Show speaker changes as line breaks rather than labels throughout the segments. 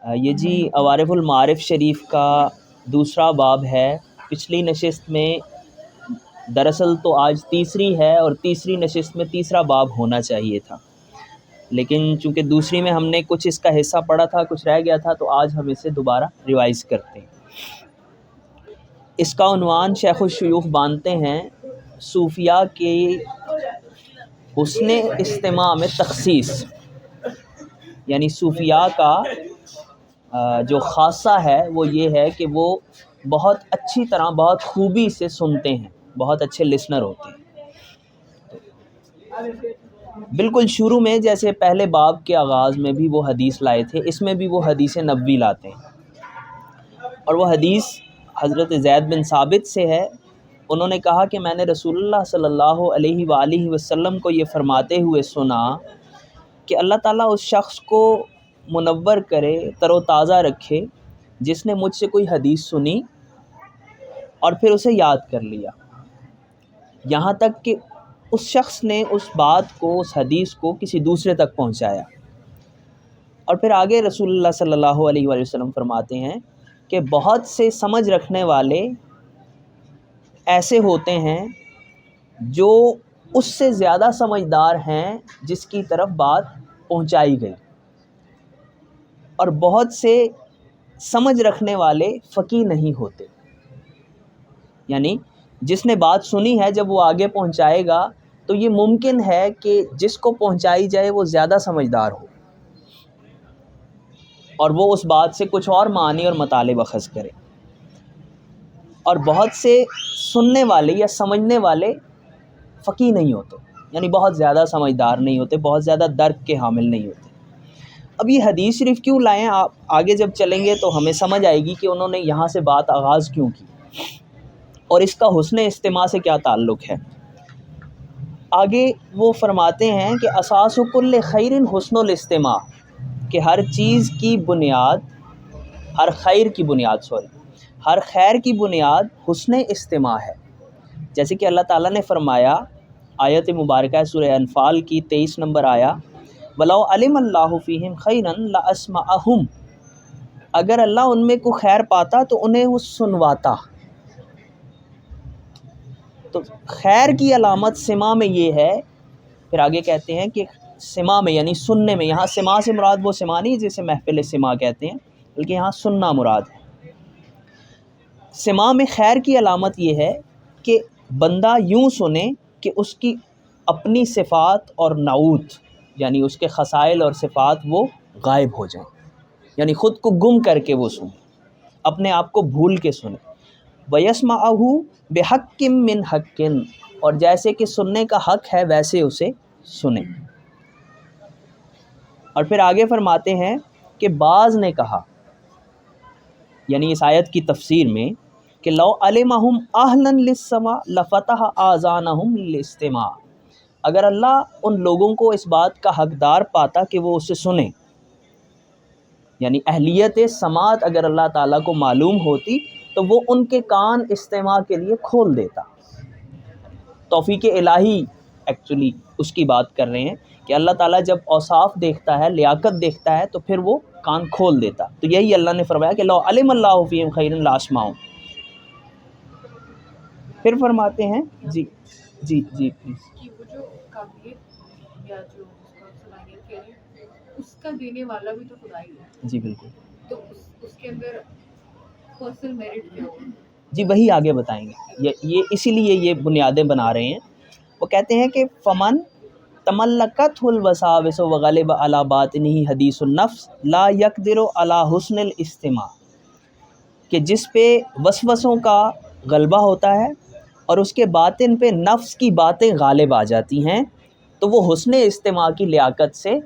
یہ جی عوارف المعارف شریف کا دوسرا باب ہے۔ پچھلی نشست میں دراصل تو آج تیسری ہے اور تیسری نشست میں تیسرا باب ہونا چاہیے تھا، لیکن چونکہ دوسری میں ہم نے کچھ اس کا حصہ پڑھا تھا، کچھ رہ گیا تھا، تو آج ہم اسے دوبارہ ریوائز کرتے ہیں۔ اس کا عنوان شیخ الشیوخ باندھتے ہیں صوفیاء کے حسن استماع میں تخصیص، یعنی صوفیاء کا جو خاصہ ہے وہ یہ ہے کہ وہ بہت اچھی طرح، بہت خوبی سے سنتے ہیں، بہت اچھے لسنر ہوتے ہیں۔ بالکل شروع میں جیسے پہلے باب کے آغاز میں بھی وہ حدیث لائے تھے، اس میں بھی وہ حدیث نبوی لاتے ہیں، اور وہ حدیث حضرت زید بن ثابت سے ہے۔ انہوں نے کہا کہ میں نے رسول اللہ صلی اللہ علیہ وآلہ وسلم کو یہ فرماتے ہوئے سنا کہ اللہ تعالیٰ اس شخص کو منور کرے، تر و تازہ رکھے، جس نے مجھ سے کوئی حدیث سنی اور پھر اسے یاد کر لیا، یہاں تک کہ اس شخص نے اس بات کو، اس حدیث کو کسی دوسرے تک پہنچایا۔ اور پھر آگے رسول اللہ صلی اللہ علیہ وآلہ وسلم فرماتے ہیں کہ بہت سے سمجھ رکھنے والے ایسے ہوتے ہیں جو اس سے زیادہ سمجھدار ہیں جس کی طرف بات پہنچائی گئی، اور بہت سے سمجھ رکھنے والے فقیہ نہیں ہوتے، یعنی جس نے بات سنی ہے جب وہ آگے پہنچائے گا تو یہ ممکن ہے کہ جس کو پہنچائی جائے وہ زیادہ سمجھدار ہو اور وہ اس بات سے کچھ اور معنی اور مطالب اخذ کرے، اور بہت سے سننے والے یا سمجھنے والے فقیہ نہیں ہوتے، یعنی بہت زیادہ سمجھدار نہیں ہوتے، بہت زیادہ درک کے حامل نہیں ہوتے۔ اب یہ حدیث شریف کیوں لائیں، آپ آگے جب چلیں گے تو ہمیں سمجھ آئے گی کہ انہوں نے یہاں سے بات آغاز کیوں کی اور اس کا حسن استماع سے کیا تعلق ہے۔ آگے وہ فرماتے ہیں کہ اساس کل خیر حسن الاستماع، کہ ہر چیز کی بنیاد، ہر خیر کی بنیاد، ہر خیر کی بنیاد حسن استماع ہے۔ جیسے کہ اللہ تعالیٰ نے فرمایا، آیت مبارکہ سورہ انفال کی 23 نمبر آیا، وَلَوْ عَلِمَ اللَّهُ فِيهِمْ خَيْرًا لَأَسْمَعَهُمْ، اگر اللہ ان میں کو خیر پاتا تو انہیں وہ سنواتا۔ تو خیر کی علامت سماع میں یہ ہے، پھر آگے کہتے ہیں کہ سماع میں یعنی سننے میں، یہاں سماع سے مراد وہ سماع نہیں جسے محفل سماع کہتے ہیں، بلکہ یہاں سننا مراد ہے۔ سماع میں خیر کی علامت یہ ہے کہ بندہ یوں سنے کہ اس کی اپنی صفات اور نعوت، یعنی اس کے خصائل اور صفات وہ غائب ہو جائیں، یعنی خود کو گم کر کے وہ سنے، اپنے آپ کو بھول کے سنے۔ وَيَسْمَعَهُ بِحَقٍّ مِّنْ حَقٍّ، اور جیسے کہ سننے کا حق ہے ویسے اسے سنیں۔ اور پھر آگے فرماتے ہیں کہ بعض نے کہا، یعنی اس آیت کی تفسیر میں، کہ لو علمہم اہلا للسماع لفتح آذانہم للاستماع، اگر اللہ ان لوگوں کو اس بات کا حقدار پاتا کہ وہ اسے سنیں، یعنی اہلیت سماعت اگر اللہ تعالیٰ کو معلوم ہوتی تو وہ ان کے کان استماع کے لیے کھول دیتا۔ توفیق الہی ایکچولی اس کی بات کر رہے ہیں کہ اللہ تعالیٰ جب اوصاف دیکھتا ہے، لیاقت دیکھتا ہے، تو پھر وہ کان کھول دیتا۔ تو یہی اللہ نے فرمایا کہ لو علم اللہ فیہم خیرا لاسمعہم۔ پھر فرماتے ہیں جی پلیز،
کہ وہ جو قابلیت یا جو اس کا صلاحیت کہہ رہے ہیں، اس کا دینے والا بھی تو خدا ہی ہے۔
جی بالکل،
تو اس کے اندر پرسنل میرٹ کیا ہوگا؟
جی وہی آگے بتائیں گے، یہ اسی لیے یہ بنیادیں بنا رہے ہیں۔ وہ کہتے ہیں کہ فمن تملکت الوساوس وغلب علی باطنہ حدیث النفس لا یقدر علی حسن الاستماع، کہ جس پہ وسوسوں کا غلبہ ہوتا ہے اور اس کے باطن پہ نفس کی باتیں غالب آ جاتی ہیں، تو وہ حسن استماع کی لیاقت سے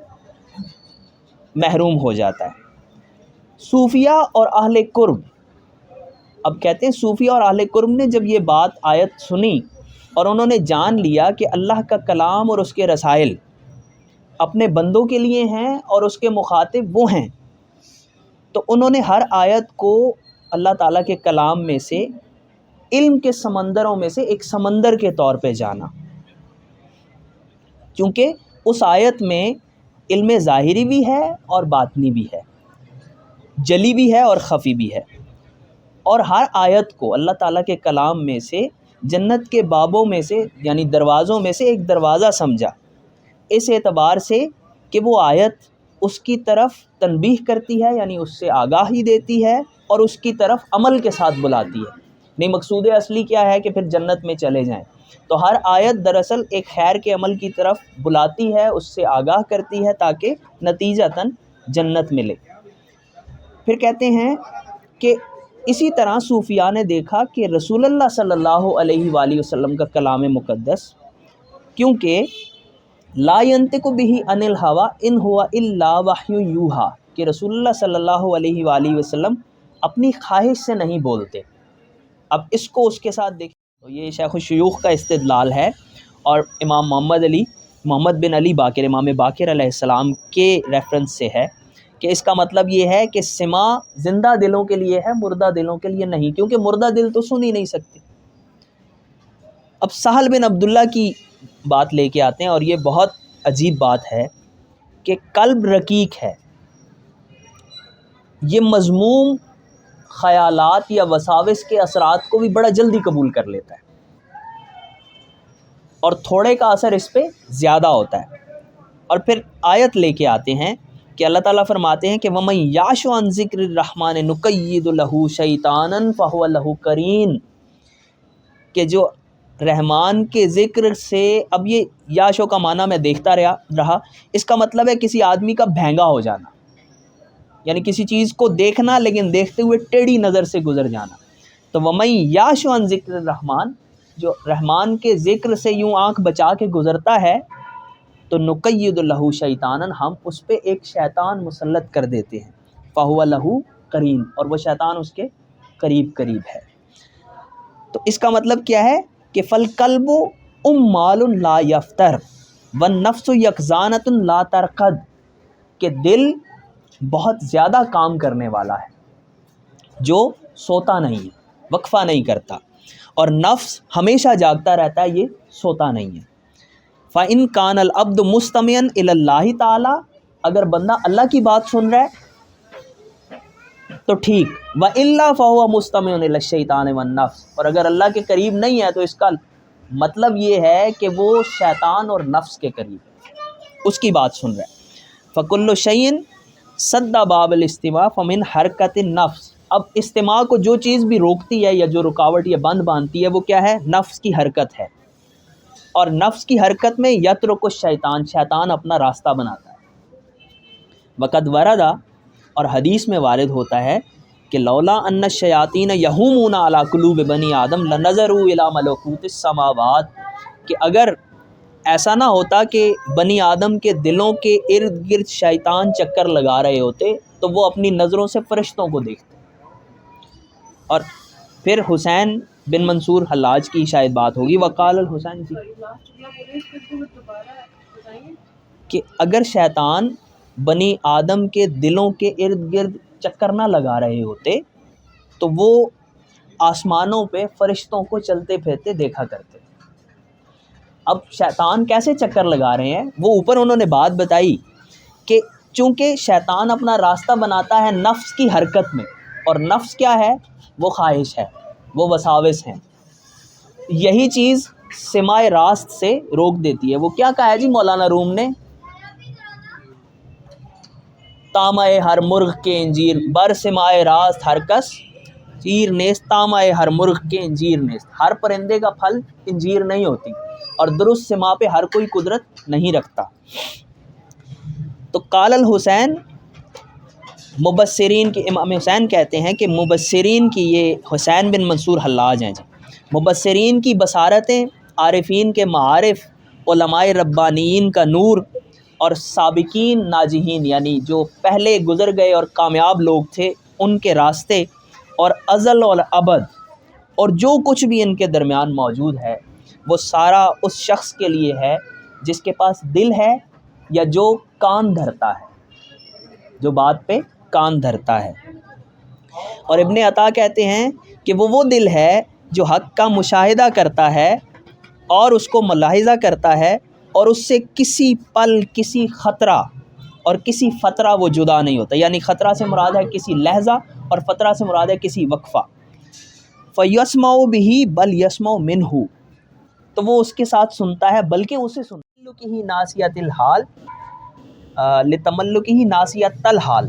محروم ہو جاتا ہے۔ صوفیہ اور اہل قرب، اب کہتے ہیں صوفیہ اور اہل قرب نے جب یہ بات آیت سنی اور انہوں نے جان لیا کہ اللہ کا کلام اور اس کے رسائل اپنے بندوں کے لیے ہیں اور اس کے مخاطب وہ ہیں، تو انہوں نے ہر آیت کو اللہ تعالیٰ کے کلام میں سے، علم کے سمندروں میں سے ایک سمندر کے طور پہ جانا، کیونکہ اس آیت میں علم ظاہری بھی ہے اور باطنی بھی ہے۔ جلی بھی ہے اور خفی بھی ہے، اور ہر آیت کو اللہ تعالیٰ کے کلام میں سے جنت کے بابوں میں سے یعنی دروازوں میں سے ایک دروازہ سمجھا، اس اعتبار سے کہ وہ آیت اس کی طرف تنبیہ کرتی ہے یعنی اس سے آگاہی دیتی ہے اور اس کی طرف عمل کے ساتھ بلاتی ہے۔ نہیں، مقصود اصلی کیا ہے کہ پھر جنت میں چلے جائیں، تو ہر آیت دراصل ایک خیر کے عمل کی طرف بلاتی ہے، اس سے آگاہ کرتی ہے تاکہ نتیجتاً جنت ملے۔ پھر کہتے ہیں کہ اسی طرح صوفیاء نے دیکھا کہ رسول اللہ صلی اللہ علیہ وآلہ وسلم کا کلام مقدس، کیونکہ لا ينطق به عن الهوى ان هو الا وحی یوحی، کہ رسول اللہ صلی اللہ علیہ وآلہ وسلم اپنی خواہش سے نہیں بولتے۔ اب اس کو اس کے ساتھ دیکھیں تو یہ شیخ الشیوخ کا استدلال ہے، اور امام محمد بن علی باقر، امام باقر علیہ السلام کے ریفرنس سے ہے کہ اس کا مطلب یہ ہے کہ سما زندہ دلوں کے لیے ہے، مردہ دلوں کے لیے نہیں، کیونکہ مردہ دل تو سن ہی نہیں سکتے۔ اب سہل بن عبداللہ کی بات لے کے آتے ہیں، اور یہ بہت عجیب بات ہے کہ قلب رقیق ہے، یہ مذموم خیالات یا وساوس کے اثرات کو بھی بڑا جلدی قبول کر لیتا ہے، اور تھوڑے کا اثر اس پہ زیادہ ہوتا ہے۔ اور پھر آیت لے کے آتے ہیں کہ اللہ تعالیٰ فرماتے ہیں کہ وَمَن یَعْشُ عَن ذِکْرِ الرَّحْمَٰنِ نُقَیِّضْ لَهُ شَیْطَانًا فَهُوَ لَهُ قَرِینٌ، کہ جو رحمان کے ذکر سے، اب یہ یاشو کا معنی میں دیکھتا رہا، اس کا مطلب ہے کسی آدمی کا بھینگا ہو جانا، یعنی کسی چیز کو دیکھنا لیکن دیکھتے ہوئے ٹیڑھی نظر سے گزر جانا۔ تو وَمَن یَعْشُ عَن ذِکْرِ الرَّحْمٰن، جو رحمان کے ذکر سے یوں آنکھ بچا کے گزرتا ہے، تو نُقَیِّضْ لَهُ شیطانًا، ہم اس پہ ایک شیطان مسلط کر دیتے ہیں، فَهُوَ لَهُ قَرِین، اور وہ شیطان اس کے قریب ہے۔ تو اس کا مطلب کیا ہے کہ فَالْقَلْبُ أُمَّالٌ لَا يَفْتَرُ وَالنَّفْسُ يَقْظَانَةٌ لَا تَرْقَدُ، کہ دل بہت زیادہ کام کرنے والا ہے جو سوتا نہیں ہے، وقفہ نہیں کرتا، اور نفس ہمیشہ جاگتا رہتا ہے، یہ سوتا نہیں ہے۔ فَإِن كَانَ الْعَبْدُ مُسْتَمِعًا إِلَى اللَّهِ تَعَالَى، اگر بندہ اللہ کی بات سن رہا ہے تو ٹھیک، وَإِلَّا فَهُوَ مُسْتَمِعٌ إِلَى الشَّيْطَانِ وَالنَّفْسِ، اور اگر اللہ کے قریب نہیں ہے تو اس کا مطلب یہ ہے کہ وہ شیطان اور نفس کے قریب ہے، اس کی بات سن رہا ہے۔ فَكُلُّ شَيْءٍ سَدَّ بَابَ الْاجْتِمَاعِ فَمِنْ حَرْكَةِ النَّفْسِ، اب اجتماع کو جو چیز بھی روکتی ہے یا جو رکاوٹ یا بند باندھتی ہے وہ کیا ہے؟ نفس کی حرکت ہے، اور نفس کی حرکت میں یترک الشیطان، شیطان اپنا راستہ بناتا ہے۔ وقد وردا، اور حدیث میں وارد ہوتا ہے کہ لولا ان الشیاطین یہومون علی قلوب بنی آدم لنظروا الی ملکوت السماوات، کہ اگر ایسا نہ ہوتا کہ بنی آدم کے دلوں کے ارد گرد شیطان چکر لگا رہے ہوتے تو وہ اپنی نظروں سے فرشتوں کو دیکھتے۔ اور پھر حسین بن منصور حلاج کی شاید بات ہوگی، وقال الحسین جی، کہ اگر شیطان بنی آدم کے دلوں کے ارد گرد چکر نہ لگا رہے ہوتے تو وہ آسمانوں پہ فرشتوں کو چلتے پھرتے دیکھا کرتے۔ اب شیطان کیسے چکر لگا رہے ہیں، وہ اوپر انہوں نے بات بتائی کہ چونکہ شیطان اپنا راستہ بناتا ہے نفس کی حرکت میں، اور نفس کیا ہے؟ وہ خواہش ہے، وہ وساوس ہیں، یہی چیز سماع راست سے روک دیتی ہے۔ وہ کیا کہا ہے جی مولانا روم نے؟ تامہ ہر مرغ کے انجیر بر سماع راست ہر کس چیر نیست، تامہ ہر مرغ کے انجیر نیست، ہر پرندے کا پھل انجیر نہیں ہوتی، اور درست سماع پہ ہر کوئی قدرت نہیں رکھتا۔ تو قال الحسین، مبصرین کی، امام حسین کہتے ہیں کہ مبصرین کی، یہ حسین بن منصور حلاج ہیں جی، مبصرین کی بصارتیں، عارفین کے معارف، علماء ربانیین کا نور، اور سابقین ناجحین یعنی جو پہلے گزر گئے اور کامیاب لوگ تھے ان کے راستے، اور ازل اور ابد، اور جو کچھ بھی ان کے درمیان موجود ہے وہ سارا اس شخص کے لیے ہے جس کے پاس دل ہے یا جو کان دھرتا ہے، جو بات پہ کان دھرتا ہے۔ اور ابن عطا کہتے ہیں کہ وہ دل ہے جو حق کا مشاہدہ کرتا ہے اور اس کو ملاحظہ کرتا ہے، اور اس سے کسی پل کسی خطرہ اور کسی فترہ وہ جدا نہیں ہوتا، یعنی خطرہ سے مراد ہے کسی لحظہ اور فترہ سے مراد ہے کسی وقفہ۔ فَيَسْمَعُ بِهِ بَلْ يَسْمَعُ مِنْهُ، تو وہ اس کے ساتھ سنتا ہے بلکہ اسے سنتا ناسیۃ الحال لتملکہ ناسیۃ الحال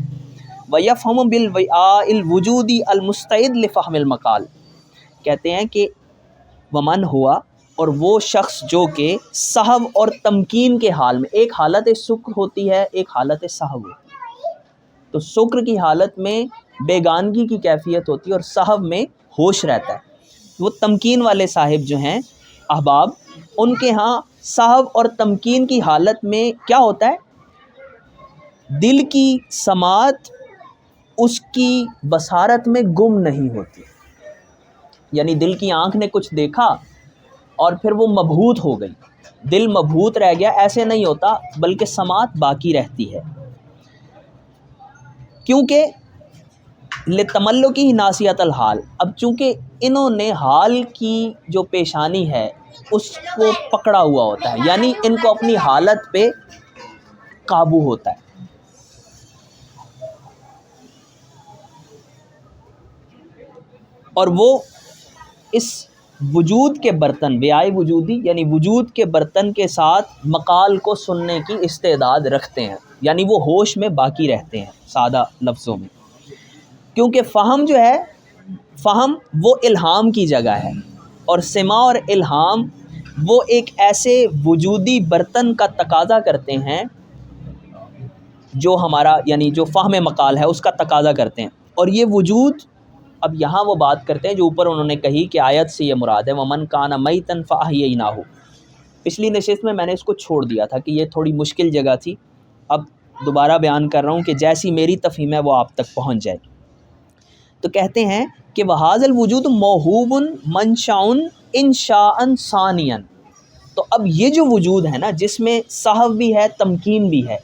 وَيَفْهَمُ بِالْوِعَاءِ الْوُجُودِ الْمُسْتَعِدِّ لِفَهْمِ الْمَقَال۔ کہتے ہیں کہ ومن ہوا، اور وہ شخص جو کہ سہو اور تمکین کے حال میں، ایک حالت سکر ہوتی ہے ایک حالت سہو ہوتی ہے، تو سکر کی حالت میں بیگانگی کی کیفیت ہوتی ہے اور سہو میں ہوش رہتا ہے۔ وہ تمکین والے صاحب جو ہیں احباب، ان کے ہاں سہو اور تمکین کی حالت میں کیا ہوتا ہے، دل کی سماعت اس کی بصارت میں گم نہیں ہوتی، یعنی دل کی آنکھ نے کچھ دیکھا اور پھر وہ مبہوت ہو گئی، دل مبہوت رہ گیا، ایسے نہیں ہوتا، بلکہ سماعت باقی رہتی ہے، کیونکہ لتملکی ناسیۃ الحال۔ اب چونکہ انہوں نے حال کی جو پیشانی ہے اس کو پکڑا ہوا ہوتا ہے، یعنی ان کو اپنی حالت پہ قابو ہوتا ہے۔ اور وہ اس وجود کے برتن، وعائے وجودی یعنی وجود کے برتن کے ساتھ مقال کو سننے کی استعداد رکھتے ہیں، یعنی وہ ہوش میں باقی رہتے ہیں، سادہ لفظوں میں۔ کیونکہ فہم جو ہے، فہم وہ الہام کی جگہ ہے، اور سماع اور الہام وہ ایک ایسے وجودی برتن کا تقاضا کرتے ہیں جو ہمارا یعنی جو فہم مقال ہے اس کا تقاضا کرتے ہیں۔ اور یہ وجود، اب یہاں وہ بات کرتے ہیں جو اوپر انہوں نے کہی کہ آیت سے یہ مراد ہے وَمَنْ كَانَ مَيْتًا فَأَحْيَيْنَاهُ۔ پچھلی نشست میں نے اس کو چھوڑ دیا تھا کہ یہ تھوڑی مشکل جگہ تھی، اب دوبارہ بیان کر رہا ہوں کہ جیسی میری تفہیم ہے وہ آپ تک پہنچ جائے۔ تو کہتے ہیں کہ وَهَذَا الْوُجُودُ مَوْهُوبٌ مَنْشَأٌ إِنْشَاءً ثَانِيًا۔ تو اب یہ جو وجود ہے نا، جس میں سہو بھی ہے تمکین بھی ہے،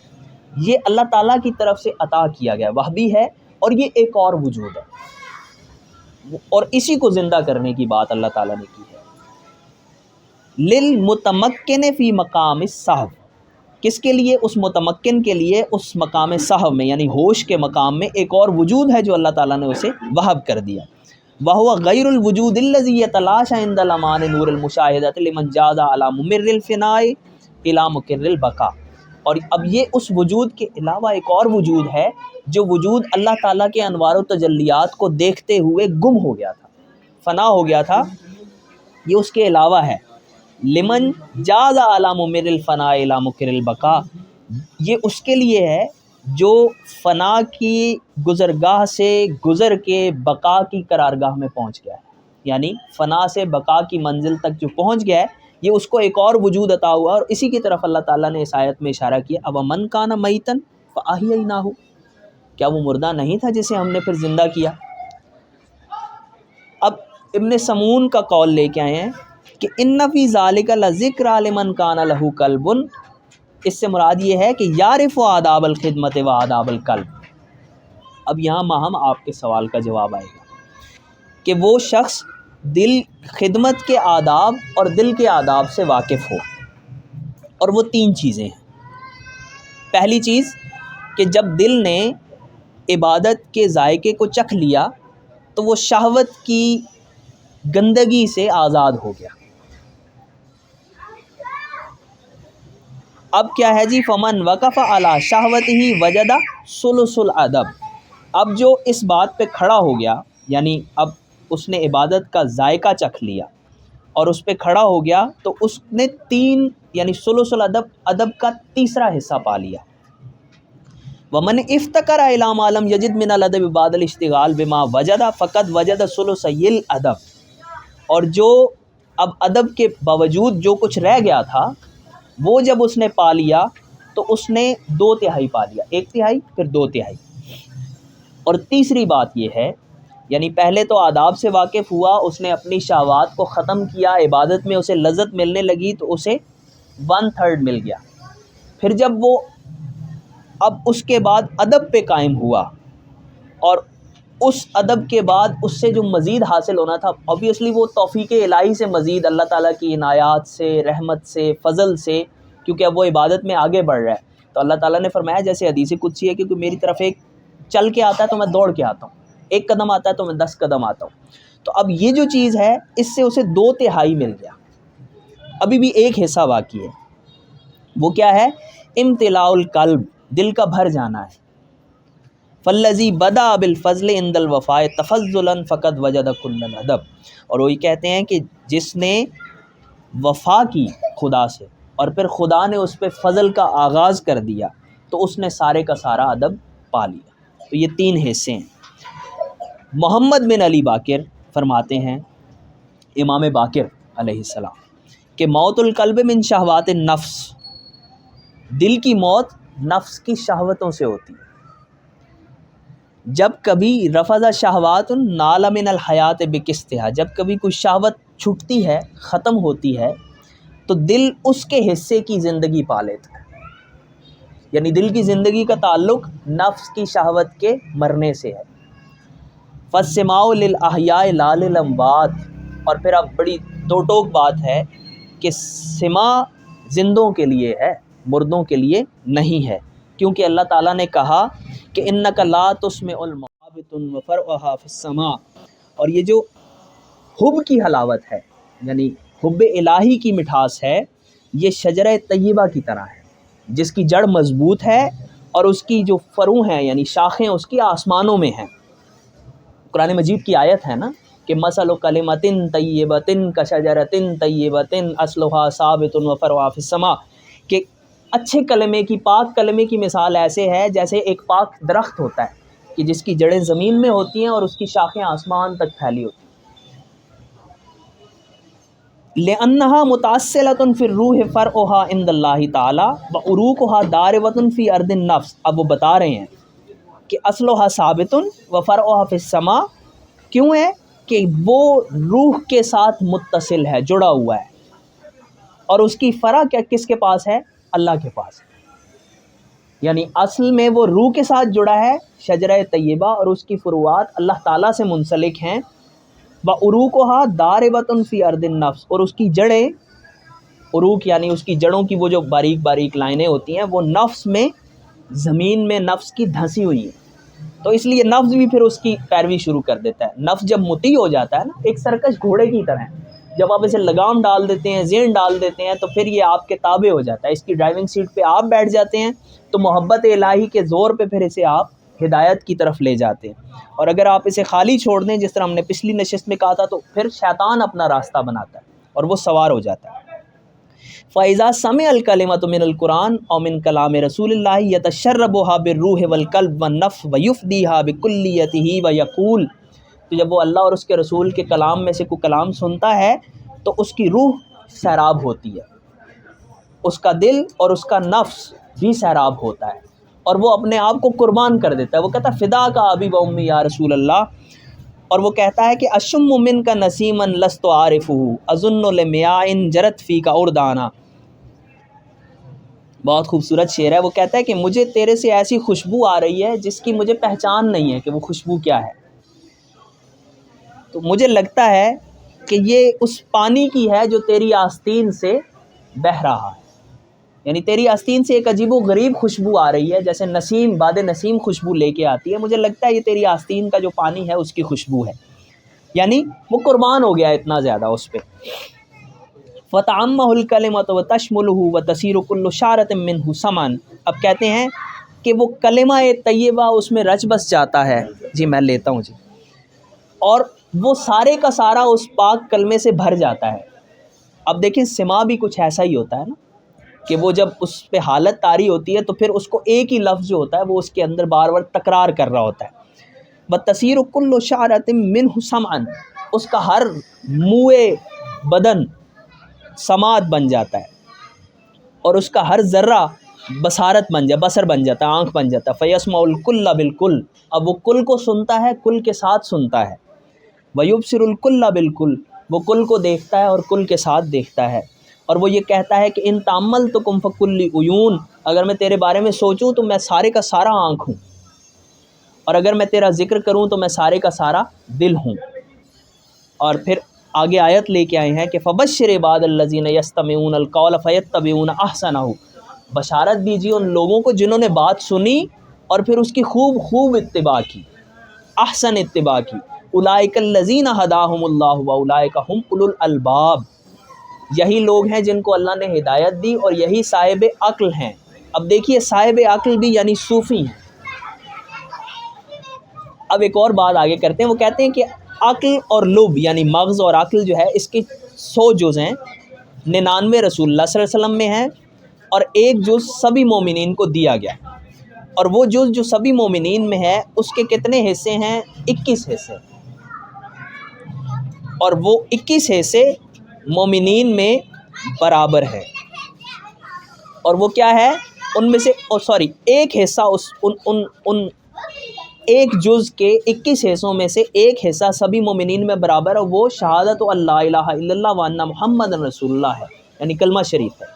یہ اللہ تعالیٰ کی طرف سے عطا کیا گیا، وہ بھی ہے، اور یہ ایک اور وجود ہے، اور اسی کو زندہ کرنے کی بات اللہ تعالیٰ نے کی ہے۔ للمتمکن فی مقام السہو، کس کے لیے؟ اس متمکن کے لیے اس مقام سہو میں، یعنی ہوش کے مقام میں ایک اور وجود ہے جو اللہ تعالیٰ نے اسے وہب کر دیا۔ وَهُوَ غَيْرُ الْوُجُودِ الَّذِي يَتَلَاشَى عِنْدَ لَمَعَانِ نُورِ الْمُشَاهَدَةِ لِمَنْ جَازَ عَلَى مُمِرِّ الْفِنَاءِ إِلَى مُقِرِّ الْبَقَاءِ۔ اور اب یہ اس وجود کے علاوہ ایک اور وجود ہے جو وجود اللہ تعالیٰ کے انوار و تجلیات کو دیکھتے ہوئے گم ہو گیا تھا، فنا ہو گیا تھا، یہ اس کے علاوہ ہے۔ لمن جاز علی ممر الفناء الی مقر البقاء، یہ اس کے لیے ہے جو فنا کی گزرگاہ سے گزر کے بقا کی قرارگاہ میں پہنچ گیا ہے، یعنی فنا سے بقا کی منزل تک جو پہنچ گیا ہے، یہ اس کو ایک اور وجود عطا ہوا، اور اسی کی طرف اللہ تعالیٰ نے اس آیت میں اشارہ کیا، اب من کان میتن فاحییناہ، کیا وہ مردہ نہیں تھا جسے ہم نے پھر زندہ کیا۔ اب ابن سمون کا قول لے کے آئے ہیں کہ ان فی ذالک لذکر لمن کان لہ قلب، اس سے مراد یہ ہے کہ یعرف آداب الخدمت و آداب القلب۔ اب یہاں ماہم آپ کے سوال کا جواب آئے گا کہ وہ شخص دل خدمت کے آداب اور دل کے آداب سے واقف ہو، اور وہ تین چیزیں ہیں۔ پہلی چیز کہ جب دل نے عبادت کے ذائقے کو چکھ لیا تو وہ شہوت کی گندگی سے آزاد ہو گیا۔ اب کیا ہے جی، فمن وقف علی شہوتہ وجد ثلث الادب، اب جو اس بات پہ کھڑا ہو گیا، یعنی اب اس نے عبادت کا ذائقہ چکھ لیا اور اس پہ کھڑا ہو گیا، تو اس نے تین یعنی ثلث الادب، ادب کا تیسرا حصہ پا لیا۔ ومن افتقر الی ما لم یجد من الادب بعد الاشتغال بما وجد فقد وجد ثلثی الادب، اور جو اب ادب کے باوجود جو کچھ رہ گیا تھا وہ جب اس نے پا لیا تو اس نے 2/3 پا لیا، 1/3 پھر 2/3۔ اور تیسری بات یہ ہے، یعنی پہلے تو آداب سے واقف ہوا، اس نے اپنی شہوات کو ختم کیا، عبادت میں اسے لذت ملنے لگی تو اسے 1/3 مل گیا۔ پھر جب وہ اب اس کے بعد ادب پہ قائم ہوا، اور اس ادب کے بعد اس سے جو مزید حاصل ہونا تھا، اوبویسلی وہ توفیق الہی سے مزید، اللہ تعالیٰ کی عنایات سے، رحمت سے، فضل سے، کیونکہ اب وہ عبادت میں آگے بڑھ رہا ہے، تو اللہ تعالیٰ نے فرمایا جیسے حدیث قدسی ہے کہ کوئی میری طرف ایک چل کے آتا ہے تو میں دوڑ کے آتا ہوں، ایک قدم آتا ہے تو میں 10 قدم آتا ہوں۔ تو اب یہ جو چیز ہے اس سے اسے 2/3 مل گیا، ابھی بھی ایک حصہ باقی ہے۔ وہ کیا ہے؟ امتلاء القلب، دل کا بھر جانا ہے۔ فالذی بدا بالفضل عند الوفاء تفضلا فقد وجد کل الادب، اور وہی کہتے ہیں کہ جس نے وفا کی خدا سے اور پھر خدا نے اس پہ فضل کا آغاز کر دیا تو اس نے سارے کا سارا ادب پا لیا۔ تو یہ 3 حصے ہیں۔ محمد بن علی باقر فرماتے ہیں، امام باقر علیہ السلام، کہ موت القلب من شہوات النفس، دل کی موت نفس کی شہوتوں سے ہوتی ہے۔ جب کبھی رفض شہوات نال من الحیات بقسطها، جب کبھی کوئی شہوت چھٹتی ہے، ختم ہوتی ہے، تو دل اس کے حصے کی زندگی پا لیتا ہے۔ یعنی دل کی زندگی کا تعلق نفس کی شہوت کے مرنے سے ہے۔ فالسماع للاحیاء لا للاموات، اور پھر اب بڑی دو ٹوک بات ہے کہ سماع زندوں کے لیے ہے، مردوں کے لیے نہیں ہے، کیونکہ اللہ تعالیٰ نے کہا کہ انک لا تسمع الموت وفرعها فی السماء، اور یہ جو حب کی حلاوت ہے، یعنی حب الہی کی مٹھاس ہے، یہ شجرہ طیبہ کی طرح ہے جس کی جڑ مضبوط ہے اور اس کی جو فرو ہیں یعنی شاخیں اس کی آسمانوں میں ہیں۔ قرآن مجید کی آیت ہے نا کہ مثل کلمۃ طیبۃ کشجرۃ طیبۃ اصلھا ثابت وفرعها فی السماء، کہ اچھے کلمے کی، پاک کلمے کی مثال ایسے ہے جیسے ایک پاک درخت ہوتا ہے کہ جس کی جڑیں زمین میں ہوتی ہیں اور اس کی شاخیں آسمان تک پھیلی ہوتی ہیں۔ لأنها متأصلة في الروح فرعها عند الله تعالی وعروقها داربة في ارض النفس۔ اب وہ بتا رہے ہیں کہ اصلها ثابت وفرعها في السماء، کیوں ہے کہ وہ روح کے ساتھ متصل ہے، جڑا ہوا ہے، اور اس کی فرع کیا کس کے پاس ہے؟ اللہ کے پاس ہے۔ یعنی اصل میں وہ روح کے ساتھ جڑا ہے شجرہ طیبہ، اور اس کی فروعات اللہ تعالیٰ سے منسلک ہیں۔ وعروقها داربة في ارض النفس، اور اس کی جڑیں، عروق یعنی اس کی جڑوں کی وہ جو باریک باریک لائنیں ہوتی ہیں وہ نفس میں، زمین میں نفس کی دھنسی ہوئی ہیں، تو اس لیے نفس بھی پھر اس کی پیروی شروع کر دیتا ہے۔ نفس جب مطیع ہو جاتا ہے نا، ایک سرکش گھوڑے کی طرح ہے، جب آپ اسے لگام ڈال دیتے ہیں، زین ڈال دیتے ہیں، تو پھر یہ آپ کے تابع ہو جاتا ہے، اس کی ڈرائیونگ سیٹ پہ آپ بیٹھ جاتے ہیں تو محبت الہی کے زور پہ پھر اسے آپ ہدایت کی طرف لے جاتے ہیں، اور اگر آپ اسے خالی چھوڑ دیں جس طرح ہم نے پچھلی نشست میں کہا تھا تو پھر شیطان اپنا راستہ بناتا ہے اور وہ سوار ہو جاتا ہے۔ فَإِذَا سَمِعَ الْكَلِمَةُ مِنَ الْقُرْآنِ أَوْ مِنْ كَلَامِ رَسُولِ اللَّهِ يَتَشَرَّبُهَا بِالرُّوحِ وَالْقَلْبِ وَالنَّفْسِ وَيُفْدِيهَا بِكُلِّيَّتِهِ وَيَقُولُ، تو جب وہ اللہ اور اس کے رسول کے کلام میں سے کوئی کلام سنتا ہے تو اس کی روح سیراب ہوتی ہے، اس کا دل اور اس کا نفس بھی سیراب ہوتا ہے، اور وہ اپنے آپ کو قربان کر دیتا ہے۔ وہ کہتا ہے فدا کا ابی و امی یا رسول اللہ، اور وہ کہتا ہے کہ اشم من کا نسیما لست عارفه اظن لمیاء جرت فی کا اردانا۔ بہت خوبصورت شعر ہے۔ وہ کہتا ہے کہ مجھے تیرے سے ایسی خوشبو آ رہی ہے جس کی مجھے پہچان نہیں ہے کہ وہ خوشبو کیا ہے، تو مجھے لگتا ہے کہ یہ اس پانی کی ہے جو تیری آستین سے بہہ رہا ہے، یعنی تیری آستین سے ایک عجیب و غریب خوشبو آ رہی ہے، جیسے نسیم، باد نسیم خوشبو لے کے آتی ہے، مجھے لگتا ہے یہ تیری آستین کا جو پانی ہے اس کی خوشبو ہے، یعنی وہ قربان ہو گیا اتنا زیادہ اس پہ۔ فَتَعَمَّهُ الْكَلِمَةُ وَتَشْمُلُهُ وَتَسِيرُ كُلُّ شَعْرَةٍ مِّنْهُ سَمًا۔ اب کہتے ہیں کہ وہ کلمہ طیبہ اس میں رچ بس جاتا ہے، جی میں لیتا ہوں جی، اور وہ سارے کا سارا اس پاک کلمے سے بھر جاتا ہے۔ اب دیکھیں سما بھی کچھ ایسا ہی ہوتا ہے نا کہ وہ جب اس پہ حالت طاری ہوتی ہے تو پھر اس کو ایک ہی لفظ جو ہوتا ہے وہ اس کے اندر بار بار تکرار کر رہا ہوتا ہے۔ وَتَسِيرُ كُلُّ شَعْرَةٍ مِّنْهُ سَمْعًا، اس کا ہر موئے بدن سماعت بن جاتا ہے، اور اس کا ہر ذرہ بصارت بن جاتا، بصر بن جاتا ہے، آنکھ بن جاتا ہے۔ فَيَسْمَعُ الْكُلَّ بِالْكُلِّ، اب وہ کل کو سنتا ہے، کل کے ساتھ سنتا ہے۔ وَيُبْصِرُ الْكُلَّ بِالْكُلِّ، وہ کل کو دیکھتا ہے اور کل کے ساتھ دیکھتا ہے، اور وہ یہ کہتا ہے کہ ان تَأَمَّلْتُكُمْ فَكُلِّ عُیُون، اگر میں تیرے بارے میں سوچوں تو میں سارے کا سارا آنکھ ہوں، اور اگر میں تیرا ذکر کروں تو میں سارے کا سارا دل ہوں۔ اور پھر آگے آیت لے کے آئے ہیں کہ فَبَشِّرْ عِبَادَ الَّذِينَ يَسْتَمِعُونَ الْقَوْلَ فَيَتَّبِعُونَ أَحْسَنَهُ، بشارت دیجیے ان لوگوں کو جنہوں نے بات سنی اور پھر اس کی خوب اتباع کی، احسن اتباع کی۔ اولئک الذین ھداھم اللہ واولئک ھم اولو الالباب، یہی لوگ ہیں جن کو اللہ نے ہدایت دی اور یہی صاحب عقل ہیں۔ اب دیکھیے صاحب عقل بھی یعنی صوفی ہیں۔ اب ایک اور بات آگے کرتے ہیں، وہ کہتے ہیں کہ عقل اور لب یعنی مغز اور عقل جو ہے اس کے 100 جز ہیں، 99 رسول اللہ صلی اللہ علیہ وسلم میں ہیں اور ایک جز سبھی مومنین کو دیا گیا، اور وہ جز جو سبھی مومنین میں ہے اس کے کتنے حصے ہیں؟ 21 حصے، اور وہ 21 حصے مومنین میں برابر ہے، اور وہ کیا ہے؟ ان میں سے ایک حصہ ان ایک جز کے 21 حصوں میں سے ایک حصہ سبھی مومنین میں برابر ہے، وہ شہادت اللہ الہ الا اللہ وان محمد رسول اللہ ہے، یعنی کلمہ شریف ہے۔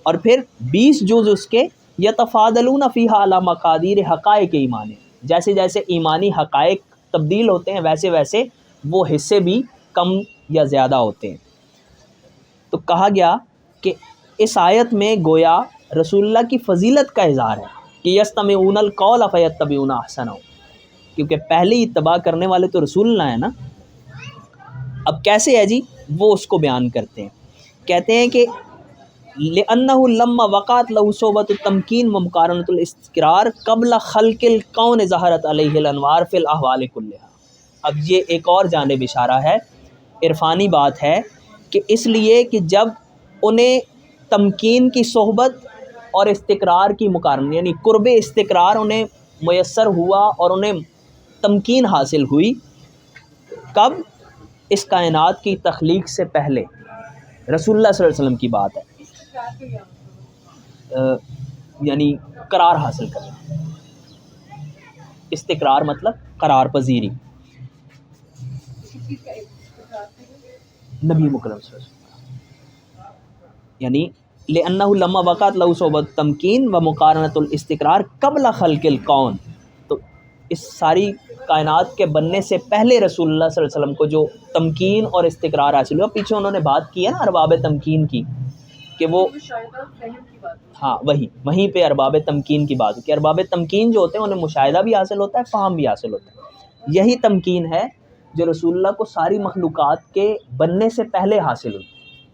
اور پھر 20 جز اس کے یتفاضلون فیہا علی مقادیر حقائق ایمان، جیسے جیسے ایمانی حقائق تبدیل ہوتے ہیں ویسے ویسے وہ حصے بھی کم یا زیادہ ہوتے ہیں۔ تو کہا گیا کہ اس آیت میں گویا رسول اللہ کی فضیلت کا اظہار ہے کہ یستمعون القول فیتبعون احسنہ، کیونکہ پہلی اتباع کرنے والے تو رسول اللہ ہیں نا۔ اب کیسے ہے جی؟ وہ اس کو بیان کرتے ہیں، کہتے ہیں کہ لِأَنَّهُ لَمَّا وَقَعَتْ لَهُ صُحْبَةُ التَّمْكِينِ وَمُقَارَنَةُ الْاِسْتِقْرَارِ قَبْلَ خَلْقِ الْكَوْنِ ظَهَرَتْ عَلَيْهِ الْأَنْوَارُ فِي الْأَحْوَالِ كُلِّهَا۔ اب یہ ایک اور جانب اشارہ ہے، عرفانی بات ہے کہ اس لیے کہ جب انہیں تمکین کی صحبت اور استقرار کی مقارنہ یعنی قرب استقرار انہیں میسر ہوا اور انہیں تمکین حاصل ہوئی، کب؟ اس کائنات کی تخلیق سے پہلے، رسول اللہ صلی اللہ علیہ وسلم کی بات ہے، یعنی قرار حاصل کرنا، استقرار مطلب قرار پذیری، نبی مکرم صلی اللہ علیہ وسلم، یعنی لِأَنَّهُ لَمَّا وَقَعَتْ لَهُ صُحْبَةُ التَّمْكِينِ وَمُقَارَنَةُ الْاِسْتِقْرَارِ قَبْلَ خَلْقِ الْكَوْنِ، تو اس ساری کائنات کے بننے سے پہلے رسول اللہ صلی اللہ علیہ وسلم کو جو تمکین اور استقرار حاصل ہوا، پیچھے انہوں نے بات کی ہے نا ارباب تمکین کی، کہ وہ ہاں وہیں پہ ارباب تمکین کی بات کہ ارباب تمکین جو ہوتے ہیں انہیں مشاہدہ بھی حاصل ہوتا ہے، فہم بھی حاصل ہوتا ہے۔ یہی تمکین ہے جو رسول اللہ کو ساری مخلوقات کے بننے سے پہلے حاصل ہوئی،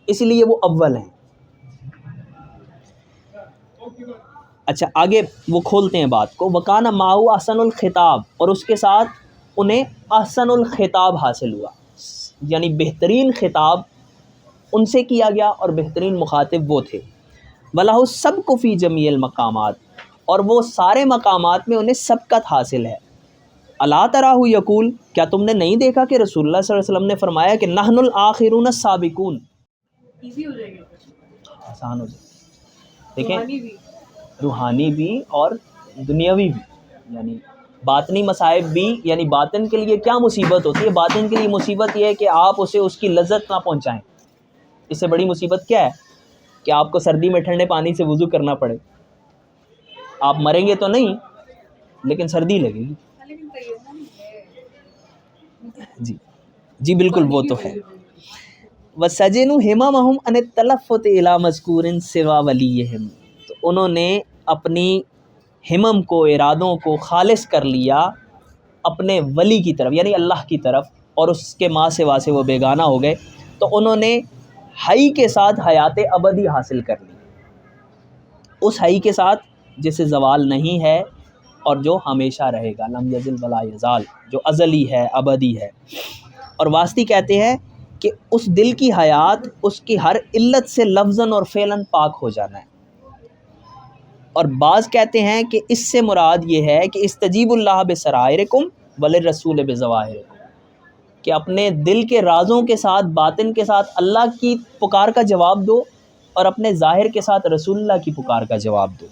اس لیے وہ اول ہیں۔ اچھا آگے وہ کھولتے ہیں بات کو، وَقَانَ مَعَهُ احسن الخطاب، اور اس کے ساتھ انہیں احسن الخطاب حاصل ہوا، یعنی بہترین خطاب ان سے کیا گیا اور بہترین مخاطب وہ تھے۔ وَلَهُ السَّبْقُ فِي جَمِيعِ الْمَقَامَاتِ، اور وہ سارے مقامات میں انہیں سبقت حاصل ہے۔ اَلَا تَرَاهُ یقول، کیا تم نے نہیں دیکھا کہ رسول اللہ صلی اللہ علیہ وسلم نے فرمایا کہ نحن الآخرون السابقون،
ایزی ہو جائے گا،
آسان ہو جائے، دیکھیں روحانی بھی اور دنیاوی بھی، یعنی باطنی مصائب بھی، یعنی باطن کے لیے کیا مصیبت ہوتی ہے؟ باطن کے لیے مصیبت یہ ہے کہ آپ اسے اس کی لذت نہ پہنچائیں۔ اس سے بڑی مصیبت کیا ہے کہ آپ کو سردی میں ٹھنڈے پانی سے وضو کرنا پڑے، آپ مریں گے تو نہیں لیکن سردی لگے گی۔ جی بالکل وہ تو ہے۔ وَسَجِنُوا ہِمَمَهُمْ عَنِ التَّلَفُّتِ إِلَىٰ مَذْكُورٍ سِوَىٰ وَلِيِّهِمْ، تو انہوں نے اپنی ہمم کو، ارادوں کو خالص کر لیا اپنے ولی کی طرف یعنی اللہ کی طرف، اور اس کے ماں سوا سے وہ بیگانہ ہو گئے، تو انہوں نے حی کے ساتھ حیات ابدی حاصل کر لی، اس حی کے ساتھ جسے زوال نہیں ہے اور جو ہمیشہ رہے گا، لم یزل ولا یزال، جو ازلی ہے، ابدی ہے۔ اور واسطی کہتے ہیں کہ اس دل کی حیات اس کی ہر علت سے لفظاً اور فعلاً پاک ہو جانا ہے۔ اور بعض کہتے ہیں کہ اس سے مراد یہ ہے کہ استجیب اللہ بسرائرکم وللرسول بظواہرکم، کہ اپنے دل کے رازوں کے ساتھ، باطن کے ساتھ اللہ کی پکار کا جواب دو اور اپنے ظاہر کے ساتھ رسول اللہ کی پکار کا جواب دو۔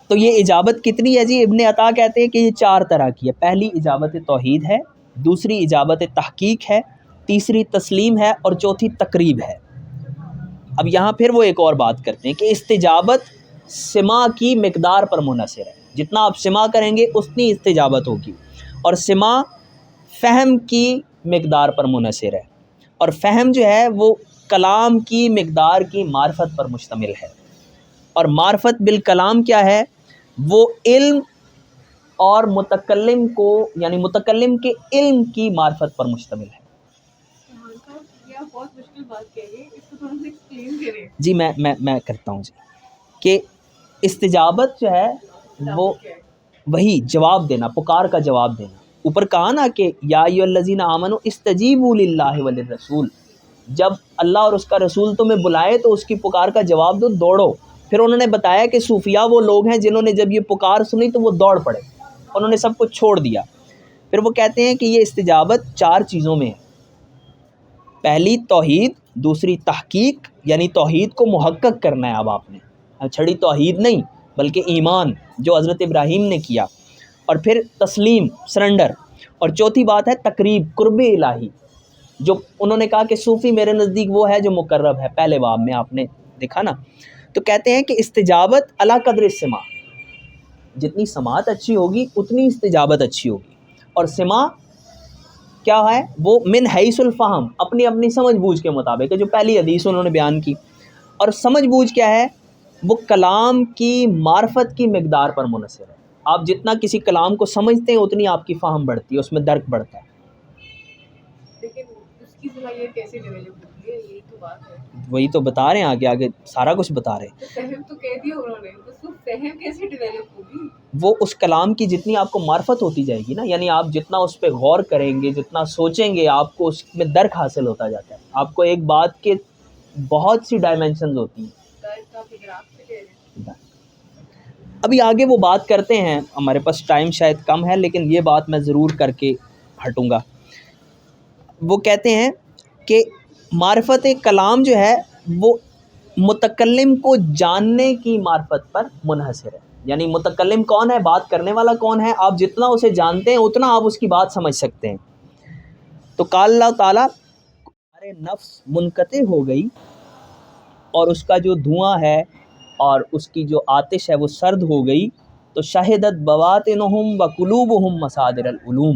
تو یہ اجابت کتنی ہے جی؟ ابن عطا کہتے ہیں کہ یہ 4 طرح کی ہے۔ پہلی اجابت توحید ہے، دوسری اجابت تحقیق ہے، تیسری تسلیم ہے، اور چوتھی تقریب ہے۔ اب یہاں پھر وہ ایک اور بات کرتے ہیں کہ استجابت سماع کی مقدار پر منحصر ہے، جتنا آپ سماع کریں گے اتنی استجابت ہوگی، اور سماع فہم کی مقدار پر منحصر ہے، اور فہم جو ہے وہ کلام کی مقدار کی معرفت پر مشتمل ہے. اور معرفت بالکلام کیا ہے؟ وہ علم اور متکلم کو یعنی متکلم کے علم کی معرفت پر مشتمل ہے.
یہ آپ بہت مشکل بات کہہ رہے ہیں، اس کو تھوڑا سا ایکسپلین کریں.
جی میں کرتا ہوں جی. کہ استجابت جو ہے وہ وہی جواب دینا، پکار کا جواب دینا. اوپر کہا نا کہ یا ایھا الذین آمنوا استجیبوا للہ وللرسول، جب اللہ اور اس کا رسول تمہیں بلائے تو اس کی پکار کا جواب دو، دوڑو. پھر انہوں نے بتایا کہ صوفیاء وہ لوگ ہیں جنہوں نے جب یہ پکار سنی تو وہ دوڑ پڑے، انہوں نے سب کچھ چھوڑ دیا. پھر وہ کہتے ہیں کہ یہ استجابت 4 چیزوں میں ہے. پہلی توحید، دوسری تحقیق یعنی توحید کو محقق کرنا ہے. اب آپ نے چھڑی توحید نہیں بلکہ ایمان جو حضرت ابراہیم نے کیا. اور پھر تسلیم، سرنڈر. اور چوتھی بات ہے تقریب، قرب الہی، جو انہوں نے کہا کہ صوفی میرے نزدیک وہ ہے جو مقرب ہے. پہلے باب میں آپ نے دیکھا نا. تو کہتے ہیں کہ استجابت علی قدر السماع، جتنی سماعت اچھی ہوگی اتنی استجابت اچھی ہوگی. اور سماع کیا ہے؟ وہ من حیث الفہم، اپنی اپنی سمجھ بوجھ کے مطابق ہے، جو پہلی حدیث انہوں نے بیان کی. اور سمجھ بوجھ کیا ہے؟ وہ کلام کی معرفت کی مقدار پر منحصر ہے. آپ جتنا کسی کلام کو سمجھتے ہیں اتنی آپ کی فہم بڑھتی ہے، اس میں درک بڑھتا ہے.
لیکن اس کی صلاحیت کیسے ڈیولپ ہوتی ہے، یہی تو بات ہے.
وہی تو بتا رہے ہیں، آگے سارا کچھ بتا رہے ہیں.
تو فہم تو کہہ دیا انہوں نے، اس کو فہم کیسے ڈیولپ ہوگی؟
وہ اس کلام کی جتنی آپ کو معرفت ہوتی جائے گی نا، یعنی آپ جتنا اس پہ غور کریں گے، جتنا سوچیں گے، آپ کو اس میں درک حاصل ہوتا جاتا ہے. آپ کو ایک بات کے بہت سی ڈائمینشنز ہوتی ہیں. ابھی آگے وہ بات کرتے ہیں، ہمارے پاس ٹائم شاید کم ہے لیکن یہ بات میں ضرور کر کے ہٹوں گا. وہ کہتے ہیں کہ معرفت کلام جو ہے وہ متکلم کو جاننے کی معرفت پر منحصر ہے. یعنی متکلم کون ہے، بات کرنے والا کون ہے، آپ جتنا اسے جانتے ہیں اتنا آپ اس کی بات سمجھ سکتے ہیں. تو قال اللہ تعالیٰ ہمارے نفس منقطع ہو گئی اور اس کا جو دھواں ہے اور اس کی جو آتش ہے وہ سرد ہو گئی. تو شہدت بواطنہم وقلوبہم مصادر العلوم،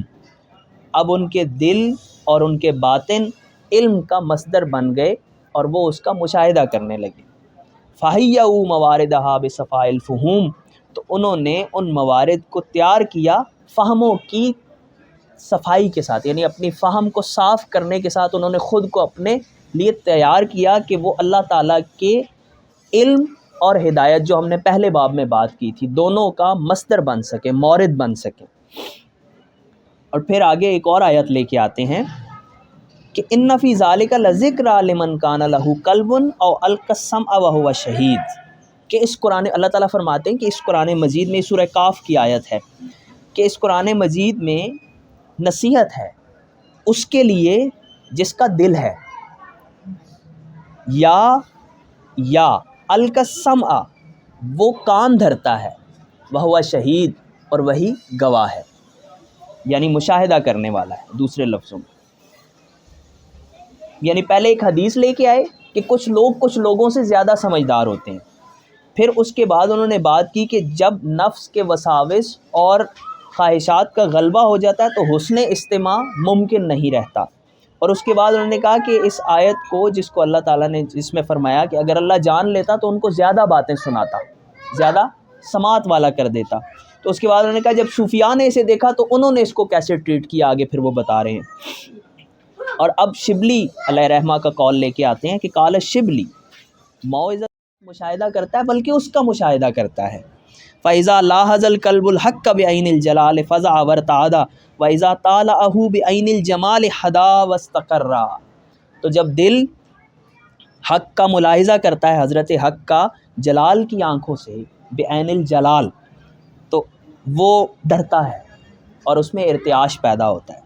اب ان کے دل اور ان کے باطن علم کا مصدر بن گئے اور وہ اس کا مشاہدہ کرنے لگے. فَحَيَّوْا مَوَارِدَهَا بِصَفَاءِ الْفُہُوم، تو انہوں نے ان موارد کو تیار کیا فہموں کی صفائی کے ساتھ، یعنی اپنی فہم کو صاف کرنے کے ساتھ انہوں نے خود کو اپنے لیے تیار کیا کہ وہ اللہ تعالیٰ کے علم اور ہدایت، جو ہم نے پہلے باب میں بات کی تھی، دونوں کا مصدر بن سکے، مورد بن سکے. اور پھر آگے ایک اور آیت لے کے آتے ہیں کہ ان فی ذالک لذکری لمن کان لہ قلب او القی السمع وہو شہید، کہ اس قرآن، اللہ تعالیٰ فرماتے ہیں کہ اس قرآن مجید میں، سورہ کاف کی آیت ہے کہ اس قرآن مجید میں نصیحت ہے اس کے لیے جس کا دل ہے، یا القی السمع، وہ کان دھرتا ہے، وہو شہید، اور وہی گواہ ہے، یعنی مشاہدہ کرنے والا ہے. دوسرے لفظوں میں یعنی پہلے ایک حدیث لے کے آئے کہ کچھ لوگوں سے زیادہ سمجھدار ہوتے ہیں. پھر اس کے بعد انہوں نے بات کی کہ جب نفس کے وساوس اور خواہشات کا غلبہ ہو جاتا ہے تو حسن استماع ممکن نہیں رہتا. اور اس کے بعد انہوں نے کہا کہ اس آیت کو، جس کو اللہ تعالیٰ نے جس میں فرمایا کہ اگر اللہ جان لیتا تو ان کو زیادہ باتیں سناتا، زیادہ سماعت والا کر دیتا. تو اس کے بعد انہوں نے کہا جب صوفیاء نے اسے دیکھا تو انہوں نے اس کو کیسے ٹریٹ کیا، آگے پھر وہ بتا رہے ہیں. اور اب شبلی علیہ رحمہ کا قول لے کے آتے ہیں کہ قال شبلی، موعظہ مشاہدہ کرتا ہے بلکہ اس کا مشاہدہ کرتا ہے. فَإِذَا لَاحَظَ الْقَلْبُ الْحَقَّ بِعَيْنِ الْجَلَالِ فَزَعَ وَارْتَعَدَ وَإِذَا طَالَعَهُ بِعَيْنِ الْجَمَالِ حَدَا وَاسْتَقَرَّ. تو جب دل حق کا ملاحظہ کرتا ہے، حضرت حق کا جلال کی آنکھوں سے، بعین الجلال، تو وہ ڈرتا ہے اور اس میں ارتعاش پیدا ہوتا ہے.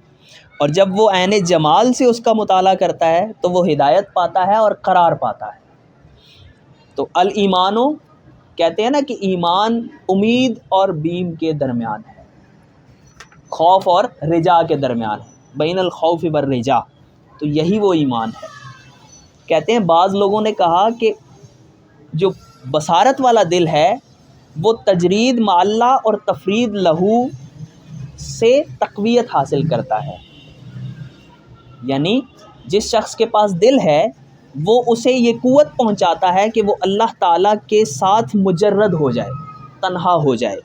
اور جب وہ عین جمال سے اس کا مطالعہ کرتا ہے تو وہ ہدایت پاتا ہے اور قرار پاتا ہے. تو الایمانو کہتے ہیں نا کہ ایمان امید اور بیم کے درمیان ہے، خوف اور رجا کے درمیان ہے، بین الخوف والرجا. تو یہی وہ ایمان ہے. کہتے ہیں بعض لوگوں نے کہا کہ جو بصارت والا دل ہے وہ تجرید مع اللہ اور تفرید لہو سے تقویت حاصل کرتا ہے. یعنی جس شخص کے پاس دل ہے وہ اسے یہ قوت پہنچاتا ہے کہ وہ اللہ تعالیٰ کے ساتھ مجرد ہو جائے، تنہا ہو جائے.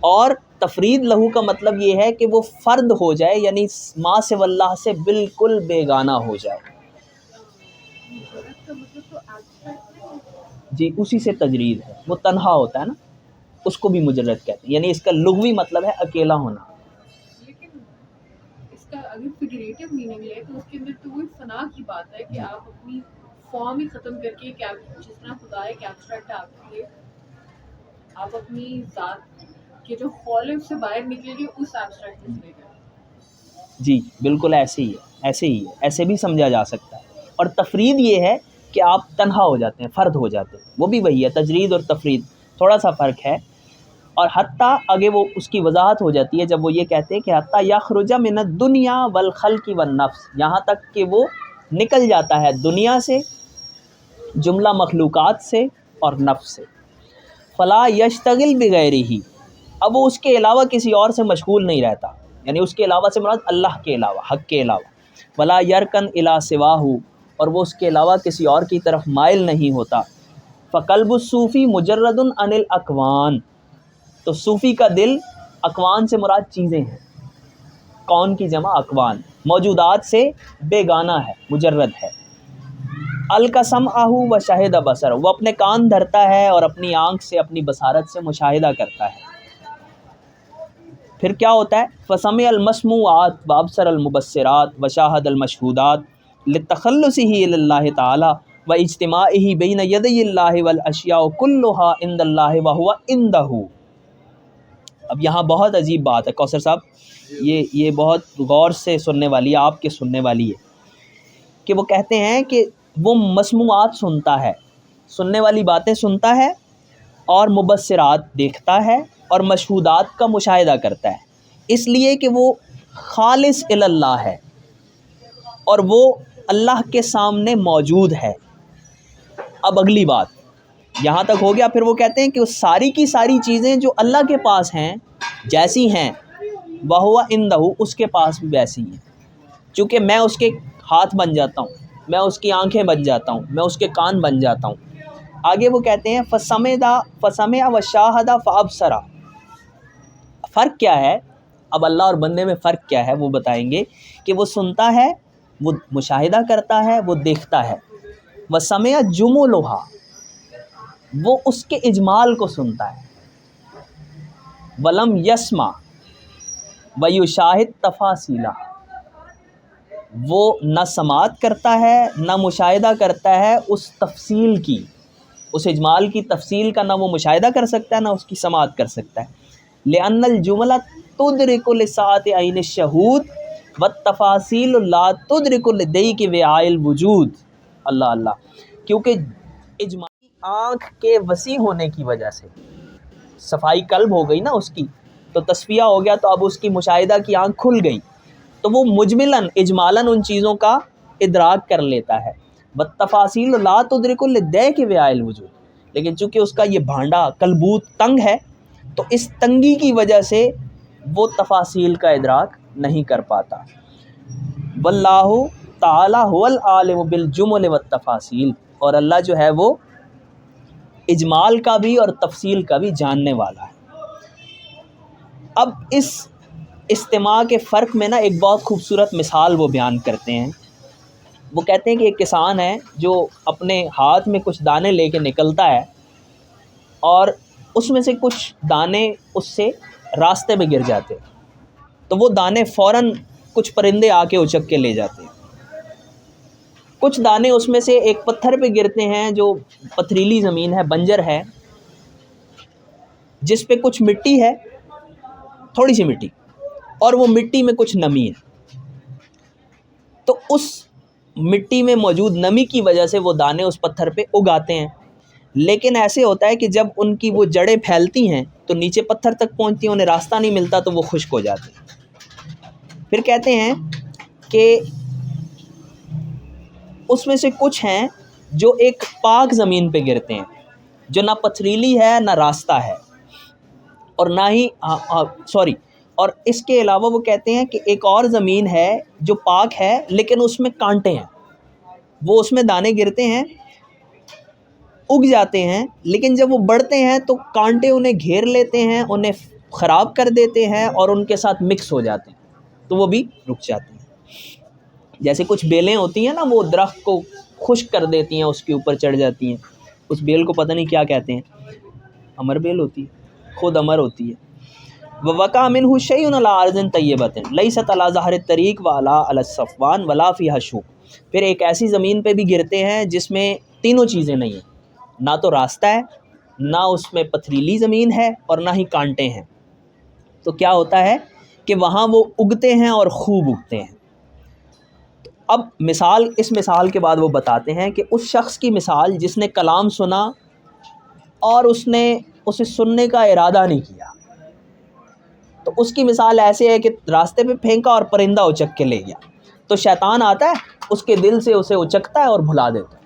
اور تفرید لہو کا مطلب یہ ہے کہ وہ فرد ہو جائے، یعنی ما سوی اللہ سے بالکل بیگانہ ہو جائے.
مجرد کا مطلب تو abstract نہیں ہے؟
جی اسی سے تجرید ہے، وہ تنہا ہوتا ہے نا، اس کو بھی مجرد کہتے ہیں. یعنی اس کا لغوی مطلب ہے اکیلا ہونا.
لیکن اس کا اگر فگریٹو میننگ لے تو اس کے اندر تو وہ فنا کی بات ہے کہ
جی
آپ اپنی فارم ہی ختم کر کے جس طرح خدا ایک ایبسٹریکٹ ہے آپ کے لیے، آپ اپنی ذات کے جو خالق سے باہر نکل کے اس ایبسٹریکٹ میں چلے گئے.
جی بالکل ایسے ہی ہے، ایسے ہی ہے، ایسے بھی سمجھا جا سکتا ہے. اور تفرید یہ ہے کہ آپ تنہا ہو جاتے ہیں، فرد ہو جاتے ہیں، وہ بھی وہی ہے. تجرید اور تفرید تھوڑا سا فرق ہے. اور حتیٰ آگے وہ اس کی وضاحت ہو جاتی ہے جب وہ یہ کہتے ہیں کہ حتیٰ یخرج من الدنیا والخلق والنفس، یہاں تک کہ وہ نکل جاتا ہے دنیا سے، جملہ مخلوقات سے اور نفس سے. فلا یشتغل بغیرہ، اب وہ اس کے علاوہ کسی اور سے مشغول نہیں رہتا، یعنی اس کے علاوہ سے مراد اللہ کے علاوہ، حق کے علاوہ. ولا یرکن الی سواہ، اور وہ اس کے علاوہ کسی اور کی طرف مائل نہیں ہوتا. فقلب الصوفی مجرد عن الاکوان، تو صوفی کا دل، اکوان سے مراد چیزیں ہیں، کون کی جمع اکوان، موجودات سے بیگانہ ہے، مجرد ہے. القسمہ و شاہد بصر، وہ اپنے کان دھرتا ہے اور اپنی آنکھ سے، اپنی بصارت سے مشاہدہ کرتا ہے. پھر کیا ہوتا ہے؟ فسمع المسموعات وابصر المبصرات وشاہد المشہودات لتخلصہ الی اللہ تعالی و اجتماعہ بین یدی اللہ والاشیاء کلھا عند اللہ وہو عندہ. اب یہاں بہت عجیب بات ہے کوثر صاحب، یہ بہت غور سے سننے والی ہے، آپ کے سننے والی ہے. کہ وہ کہتے ہیں کہ وہ مسموعات سنتا ہے، سننے والی باتیں سنتا ہے، اور مبصرات دیکھتا ہے، اور مشہودات کا مشاہدہ کرتا ہے، اس لیے کہ وہ خالص الی اللہ ہے اور وہ اللہ کے سامنے موجود ہے. اب اگلی بات یہاں تک ہو گیا. پھر وہ کہتے ہیں کہ وہ ساری کی ساری چیزیں جو اللہ کے پاس ہیں جیسی ہیں، وہو عندہ، اس کے پاس بھی ویسی ہیں. چونکہ میں اس کے ہاتھ بن جاتا ہوں، میں اس کی آنکھیں بن جاتا ہوں، میں اس کے کان بن جاتا ہوں. آگے وہ کہتے ہیں فسمع وشاہد فابصر. فرق کیا ہے؟ اب اللہ اور بندے میں فرق کیا ہے وہ بتائیں گے. کہ وہ سنتا ہے، وہ مشاہدہ کرتا ہے، وہ دیکھتا ہے. وسمع جملھا، وہ اس کے اجمال کو سنتا ہے. ولم یسمع ویشاہد تفاصیلہ، وہ نہ سماعت کرتا ہے نہ مشاہدہ کرتا ہے اس تفصیل کی، اس اجمال کی تفصیل کا نہ وہ مشاہدہ کر سکتا ہے نہ اس کی سماعت کر سکتا ہے. لأن الجملہ تدرک لساعت عین الشہود والتفاصیل لا تدرک لدیک وعاء الوجود. اللہ اللہ، کیونکہ اجمالی آنکھ کے وسیع ہونے کی وجہ سے صفائی قلب ہو گئی نا اس کی، تو تصفیہ ہو گیا، تو اب اس کی مشاہدہ کی آنکھ کھل گئی، تو وہ مجملاً اجمالاً ان چیزوں کا ادراک کر لیتا ہے. والتفاصیل لا تدرک لدیک وعاء الوجود، لیکن چونکہ اس کا یہ بھانڈا کلبوت تنگ ہے، تو اس تنگی کی وجہ سے وہ تفاصیل کا ادراک نہیں کر پاتا. واللہ تعالی هو العالم بالجمل والتفاصیل، اور اللہ جو ہے وہ اجمال کا بھی اور تفصیل کا بھی جاننے والا ہے. اب اس استماع کے فرق میں نا ایک بہت خوبصورت مثال وہ بیان کرتے ہیں. وہ کہتے ہیں کہ ایک کسان ہے جو اپنے ہاتھ میں کچھ دانے لے کے نکلتا ہے، اور اس میں سے کچھ دانے اس سے راستے میں گر جاتے، تو وہ دانے فوراً کچھ پرندے آ کے اچک کے لے جاتے ہیں. کچھ دانے اس میں سے ایک پتھر پہ گرتے ہیں جو پتھریلی زمین ہے، بنجر ہے، جس پہ کچھ مٹی ہے، تھوڑی سی مٹی، اور وہ مٹی میں کچھ نمی ہے. تو اس مٹی میں موجود نمی کی وجہ سے وہ دانے اس پتھر پہ اگاتے ہیں. لیکن ایسے ہوتا ہے کہ جب ان کی وہ جڑیں پھیلتی ہیں تو نیچے پتھر تک پہنچتی ہیں، انہیں راستہ نہیں ملتا تو وہ خشک ہو جاتے ہیں. پھر کہتے ہیں کہ اس میں سے کچھ ہیں جو ایک پاک زمین پہ گرتے ہیں، جو نہ پتھریلی ہے نہ راستہ ہے، اور نہ ہی اور اس کے علاوہ وہ کہتے ہیں کہ ایک اور زمین ہے جو پاک ہے لیکن اس میں کانٹے ہیں. وہ اس میں دانے گرتے ہیں، اگ جاتے ہیں، لیکن جب وہ بڑھتے ہیں تو کانٹے انہیں گھیر لیتے ہیں، انہیں خراب کر دیتے ہیں اور ان کے ساتھ مکس ہو جاتے ہیں، تو وہ بھی رک جاتے ہیں۔ جیسے کچھ بیلیں ہوتی ہیں نا، وہ درخت کو خشک کر دیتی ہیں، اس کے اوپر چڑھ جاتی ہیں، اس بیل کو پتہ نہیں کیا کہتے ہیں، امر بیل ہوتی ہے، خود امر ہوتی ہے۔ وَوَقَعَ مِنْهُ شَيْءٌ عَلَىٰ أَرْضٍ طَيِّبَةٍ لَيْسَتْ عَلَىٰ ظَهْرِ الطَّرِيقِ وَلَا عَلَى الصَّفْوَانِ وَلَا فِيهَا شُوكٌ، پھر ایک ایسی زمین پہ بھی گرتے ہیں جس میں تینوں چیزیں نہیں ہیں، نہ تو راستہ ہے، نہ اس میں پتھریلی زمین ہے، اور نہ ہی کانٹے ہیں۔ تو کیا ہوتا ہے کہ وہاں وہ اگتے ہیں اور خوب اگتے ہیں۔ اب مثال، اس مثال کے بعد وہ بتاتے ہیں کہ اس شخص کی مثال جس نے کلام سنا اور اس نے اسے سننے کا ارادہ نہیں کیا، تو اس کی مثال ایسے ہے کہ راستے پہ پھینکا اور پرندہ اچک کے لے گیا، تو شیطان آتا ہے، اس کے دل سے اسے اچکتا ہے اور بھلا دیتا ہے۔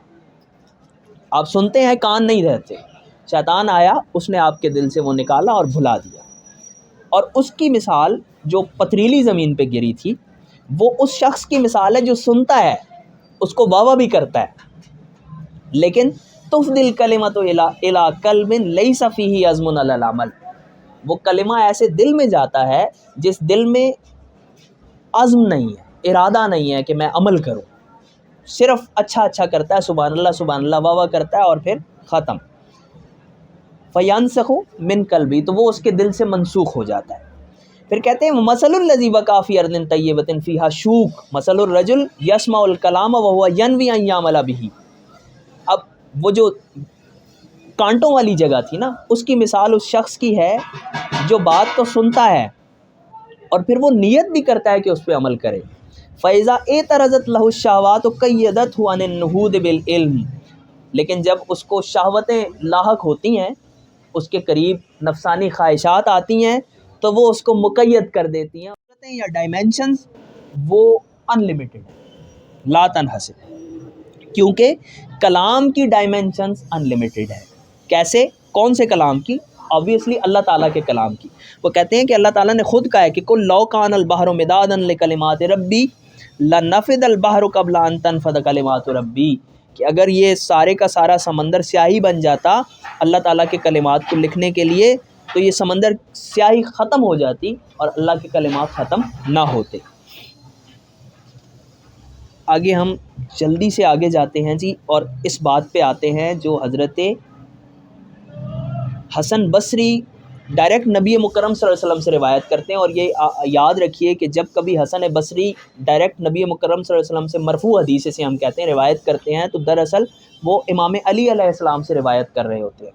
آپ سنتے ہیں، کان نہیں رہتے، شیطان آیا، اس نے آپ کے دل سے وہ نکالا اور بھلا دیا۔ اور اس کی مثال جو پتھریلی زمین پہ گری تھی، وہ اس شخص کی مثال ہے جو سنتا ہے، اس کو واہ واہ بھی کرتا ہے، لیکن تفضل کلمۃ الی قلب لیس فیہ عزم علی العمل، وہ کلمہ ایسے دل میں جاتا ہے جس دل میں عزم نہیں ہے، ارادہ نہیں ہے کہ میں عمل کروں، صرف اچھا اچھا کرتا ہے، سبحان اللہ واہ واہ کرتا ہے اور پھر ختم۔ فینسخ من قلبی، تو وہ اس کے دل سے منسوخ ہو جاتا ہے۔ پھر کہتے ہیں مثل الذی وقع فی ارض طیبۃ فیہا شوک مثل الرجل یسمع الکلام وہو ینوی ان یعمل بہ، اب وہ جو کانٹوں والی جگہ تھی نا، اس کی مثال اس شخص کی ہے جو بات تو سنتا ہے اور پھر وہ نیت بھی کرتا ہے کہ اس پہ عمل کرے۔ فَإِذَا اعْتَرَضَتْ لَهُ الشَّهَوَاتُ قَيَّدَتْهُ عَنِ النُّهُوضِ بِالْعِلْمِ، لیکن جب اس کو شہوتیں لاحق ہوتی ہیں، اس کے قریب نفسانی خواہشات آتی ہیں، تو وہ اس کو مقید کر دیتی ہیں، یا ڈائمینشنز وہ انلیمیٹڈ ہیں، لا تنحصر، کیونکہ کلام کی ڈائمینشنز انلیمیٹڈ ہے۔ کیسے؟ کون سے کلام کی؟ آبویسلی اللہ تعالیٰ کے کلام کی۔ وہ کہتے ہیں کہ اللہ تعالیٰ نے خود کہا ہے کہ قُل لَوْ كَانَ الْبَحْرُ مِدَادًا لِكَلِمَاتِ رَبِّي لَنَفِدَ الْبَحْرُ قَبْلَ أَن تَنفَدَ كَلِمَاتُ رَبِّي، کہ اگر یہ سارے کا سارا سمندر سیاہی بن جاتا اللہ تعالیٰ کے کلمات کو لکھنے کے لیے، تو یہ سمندر سیاہی ختم ہو جاتی اور اللہ کے کلمات ختم نہ ہوتے۔ آگے ہم جلدی سے آگے جاتے ہیں جی، اور اس بات پہ آتے ہیں جو حضرت حسن بصری ڈائریکٹ نبی مکرم صلی اللہ علیہ وسلم سے روایت کرتے ہیں۔ اور یہ یاد رکھیے کہ جب کبھی حسن بصری ڈائریکٹ نبی مکرم صلی اللہ علیہ وسلم سے مرفوع حدیث سے ہم کہتے ہیں روایت کرتے ہیں، تو دراصل وہ امام علی علیہ السلام سے روایت کر رہے ہوتے ہیں۔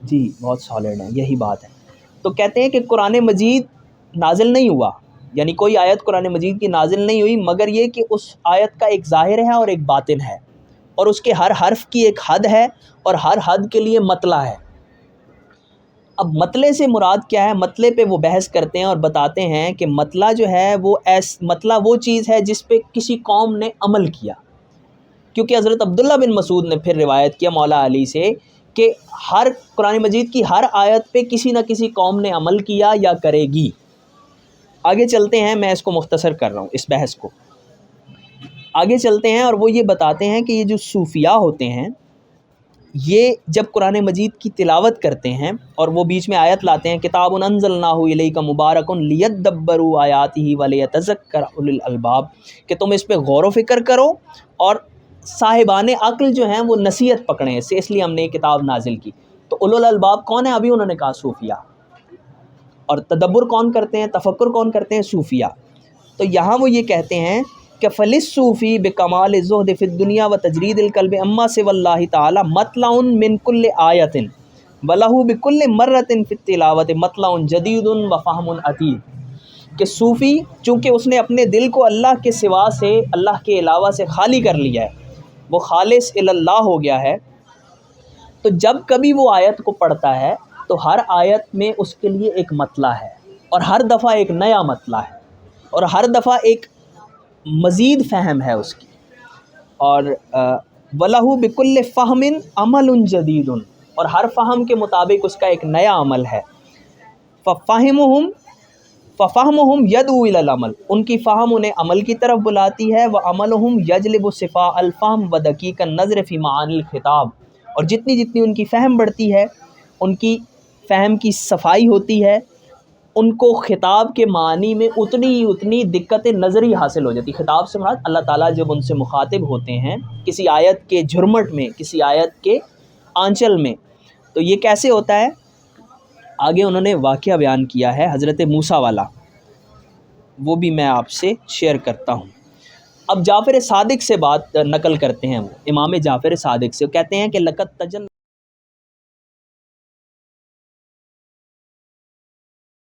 جی بہت سالڈ ہیں، یہی بات ہے۔ تو کہتے ہیں کہ قرآن مجید نازل نہیں ہوا، یعنی کوئی آیت قرآن مجید کی نازل نہیں ہوئی، مگر یہ کہ اس آیت کا ایک ظاہر ہے اور ایک باطن ہے، اور اس کے ہر حرف کی ایک حد ہے، اور ہر حد کے لیے مطلع ہے۔ اب مطلع سے مراد کیا ہے؟ مطلع پہ وہ بحث کرتے ہیں اور بتاتے ہیں کہ مطلع جو ہے وہ مطلع وہ چیز ہے جس پہ کسی قوم نے عمل کیا، کیونکہ حضرت عبداللہ بن مسعود نے پھر روایت کیا مولا علی سے کہ ہر قرآن مجید کی ہر آیت پہ کسی نہ کسی قوم نے عمل کیا یا کرے گی۔ آگے چلتے ہیں، میں اس کو مختصر کر رہا ہوں اس بحث کو، آگے چلتے ہیں، اور وہ یہ بتاتے ہیں کہ یہ جو صوفیاء ہوتے ہیں، یہ جب قرآن مجید کی تلاوت کرتے ہیں اور وہ بیچ میں آیت لاتے ہیں کتاب انزلناہ الیک مبارک لیدبروا آیاتہ ولیتذکر اولی الالباب، کہ تم اس پہ غور و فکر کرو اور صاحبان عقل جو ہیں وہ نصیحت پکڑیں اس لیے ہم نے یہ کتاب نازل کی۔ تو اولو الالباب کون ہے؟ ابھی انہوں نے کہا صوفیاء۔ اور تدبر کون کرتے ہیں، تفکر کون کرتے ہیں؟ صوفیاء۔ تو یہاں وہ یہ کہتے ہیں کہ فلسصوفی بکمال الزہد فی الدنیا و تجرید القلب اما سوی اللہ تعالی مطلع من کل آیت ولہ بکل مرۃ فی التلاوت مطلع جدید و فہم عتید، کہ صوفی چونکہ اس نے اپنے دل کو اللہ کے سوا سے، اللہ کے علاوہ سے خالی کر لیا ہے، وہ خالص الی اللہ ہو گیا ہے، تو جب کبھی وہ آیت کو پڑھتا ہے تو ہر آیت میں اس کے لیے ایک مطلع ہے، اور ہر دفعہ ایک نیا مطلع ہے، اور ہر دفعہ ایک مزید فہم ہے اس کی، اور وَلَهُ بِكُلِّ فَهْمٍ عَمَلٌ جَدِيدٌ، اور ہر فہم کے مطابق اس کا ایک نیا عمل ہے۔ فَفَهِمُهُمْ ففہمہم یدعو الی العمل، ان کی فہم انہیں عمل کی طرف بلاتی ہے، وعملہم یجلب صفاء الفہم ودقیق النظر فی معانی الخطاب، اور جتنی جتنی ان کی فہم بڑھتی ہے، ان کی فہم کی صفائی ہوتی ہے، ان کو خطاب کے معنی میں اتنی دقت نظری حاصل ہو جاتی. خطاب سے مراد اللہ تعالیٰ جب ان سے مخاطب ہوتے ہیں کسی آیت کے جھرمٹ میں، کسی آیت کے آنچل میں، تو یہ کیسے ہوتا ہے؟ آگے انہوں نے واقعہ بیان کیا ہے حضرت موسیٰ والا، وہ بھی میں آپ سے شیئر کرتا ہوں. اب جعفر صادق سے بات نقل کرتے ہیں، وہ امام جعفر صادق سے کہتے ہیں کہ لقد تجل